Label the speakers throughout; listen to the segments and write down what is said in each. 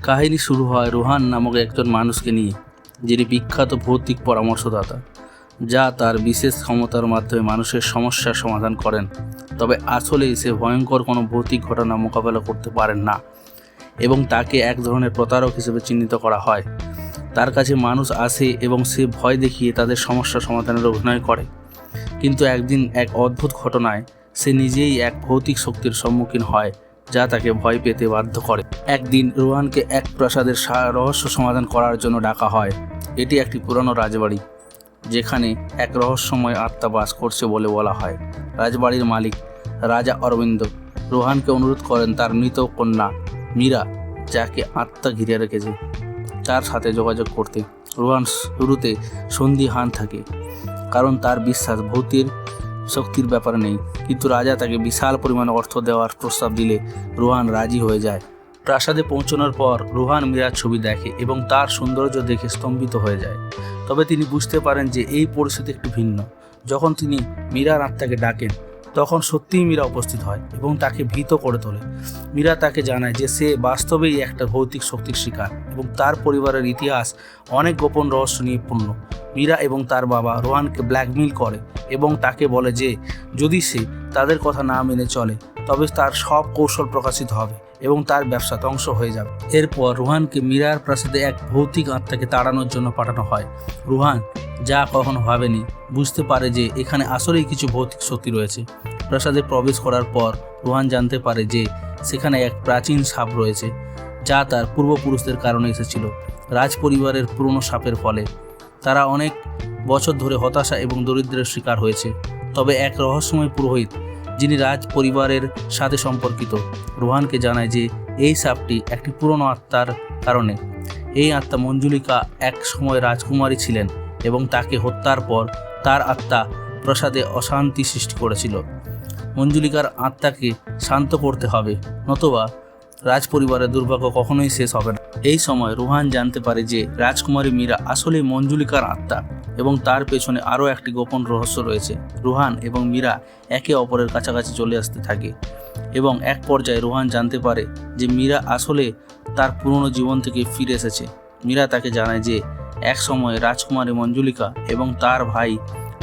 Speaker 1: কাহিনী শুরু হয় রোহান নামক একজন মানুষকে নিয়ে, যিনি বিখ্যাত ভৌতিক পরামর্শদাতা, যা তার বিশেষ ক্ষমতার মাধ্যমে মানুষের সমস্যার সমাধান করেন। তবে আসলে সে ভয়ঙ্কর কোনো ভৌতিক ঘটনা মোকাবেলা করতে পারেন না এবং তাকে এক ধরনের প্রতারক হিসেবে চিহ্নিত করা হয়। তার কাছে মানুষ আসে এবং সে ভয় দেখিয়ে তাদের সমস্যা সমাধানের অভিনয় করে। কিন্তু একদিন এক অদ্ভুত ঘটনায় সে নিজেই এক ভৌতিক শক্তির সম্মুখীন হয়, যা তাকে ভয় পেতে বাধ্য করে। একদিন রোহানকে এক প্রাসাদের রহস্য সমাধান করার জন্য ডাকা হয়। এটি একটি পুরানো রাজবাড়ি, যেখানে এক রহস্যময় আত্মা বাস করছে বলে বলা হয়। রাজবাড়ির মালিক রাজা অরবিন্দ রোহানকে অনুরোধ করেন তার মৃত কন্যা মীরা, যাকে আত্মা ঘিরে রেখেছে, তার সাথে যোগাযোগ করতে। রোহান শুরুতে সন্দিহান থাকে, কারণ তার বিশ্বাস ভৌতিক শক্তির ব্যাপারে নেই। কিন্তু রাজা তাকে বিশাল পরিমাণে অর্থ দেওয়ার প্রস্তাব দিলে রোহান রাজি হয়ে যায়। প্রাসাদে পৌঁছানোর পর রোহান মীরার ছবি দেখে এবং তার সৌন্দর্য দেখে স্তম্ভিত হয়ে যায়। তবে তিনি বুঝতে পারেন যে এই পরিস্থিতি একটু ভিন্ন। যখন তিনি মীরার আত্মাকে ডাকেন, তখন সত্যিই মীরা উপস্থিত হয় এবং তাকে ভীত করে তোলে। মীরা তাকে জানায় যে সে বাস্তবেই একটা ভৌতিক শক্তির শিকার এবং তার পরিবারের ইতিহাস অনেক গোপন রহস্য নিয়ে পূর্ণ। মীরা এবং তার বাবা রোহানকে ব্ল্যাকমেইল করে এবং তাকে বলে যে যদি সে তাদের কথা না মেনে চলে, তবে তার সব কৌশল প্রকাশিত হবে এবং তার ব্যবসা ধ্বংস হয়ে যাবে। এরপর রোহানকে মীরার প্রাসাদে এক ভৌতিক আত্মাকে তাড়ানোর জন্য পাঠানো হয়। রোহান, যা কখনো ভাবেনি, বুঝতে পারে যে এখানে আসলেই কিছু ভৌতিক শক্তি রয়েছে। প্রাসাদে প্রবেশ করার পর রোহান জানতে পারে যে সেখানে এক প্রাচীন সাপ রয়েছে, যা তার পূর্বপুরুষদের কারণে এসেছিল। রাজ পরিবারের পুরনো সাপের ফলে তারা অনেক বছর ধরে হতাশা এবং দরিদ্রের শিকার হয়েছে। তবে এক রহস্যময় পুরোহিত, যিনি রাজ পরিবারের সাথে সম্পর্কিত, রোহানকে জানায় যে এই সাপটি একটি পুরনো আত্মার কারণে। এই আত্মা মঞ্জুলিকা এক সময় রাজকুমারী ছিলেন এবং তাকে হত্যার পর তার আত্মা প্রাসাদে অশান্তি সৃষ্টি করেছিল। মঞ্জুলিকার আত্মাকে শান্ত করতে হবে, নতুবা রাজপরিবারের দুর্ভাগ্য কখনোই শেষ হবে না। এই সময় রোহান জানতে পারে যে রাজকুমারী মীরা আসলে মঞ্জুলিকার আত্মা এবং তার পেছনে আরও একটি গোপন রহস্য রয়েছে। রোহান এবং মীরা একে অপরের কাছাকাছি চলে আসতে থাকে এবং এক পর্যায়ে রোহান জানতে পারে যে মীরা আসলে তার পুরনো জীবন থেকে ফিরে এসেছে। মীরা তাকে জানায় যে এক সময় রাজকুমারী মঞ্জুলিকা এবং তার ভাই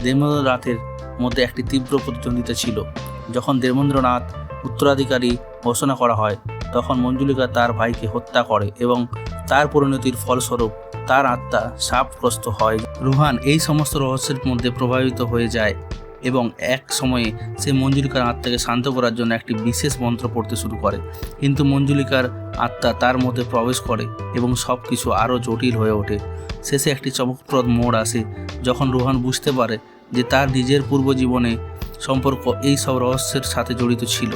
Speaker 1: দেবেন্দ্রনাথের মধ্যে একটি তীব্র প্রতিদ্বন্দ্বিতা ছিল। যখন দেবেন্দ্রনাথ উত্তরাধিকারী ঘোষণা করা হয়, তখন মঞ্জুলিকা তার ভাইকে হত্যা করে এবং তার পরিণতির ফলস্বরূপ তার আত্মা শাপগ্রস্ত হয়। রোহান এই সমস্ত রহস্যের মধ্যে প্রভাবিত হয়ে যায় এবং এক সময়ে সে মঞ্জুলিকার আত্মাকে শান্ত করার জন্য একটি বিশেষ মন্ত্র পড়তে শুরু করে। কিন্তু মঞ্জুলিকার আত্মা তার মধ্যে প্রবেশ করে এবং সব কিছু আরও জটিল হয়ে ওঠে। শেষে একটি চমকপ্রদ মোড় আসে যখন রোহান বুঝতে পারে যে তার নিজের পূর্বজীবনে সম্পর্ক এই সব রহস্যের সাথে জড়িত ছিল।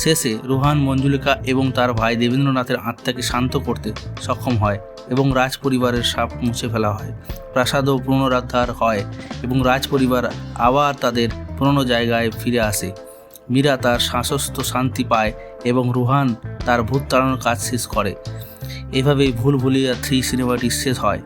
Speaker 1: শেষে রোহান মঞ্জুলিকা এবং তার ভাই দেবেন্দ্রনাথের আত্মাকে শান্ত করতে সক্ষম হয় এবং রাজ পরিবারের শাপ মুছে ফেলা হয়। প্রাসাদও পুনরুদ্ধার হয় এবং রাজ পরিবার আবার তাদের পুরনো জায়গায় ফিরে আসে। মীরা তার শাশ্বত শান্তি পায় এবং রোহান তার ভূত তাড়ানোর কাজ শেষ করে। এভাবেই ভুলভুলাইয়া 3 সিনেমাটি শেষ হয়।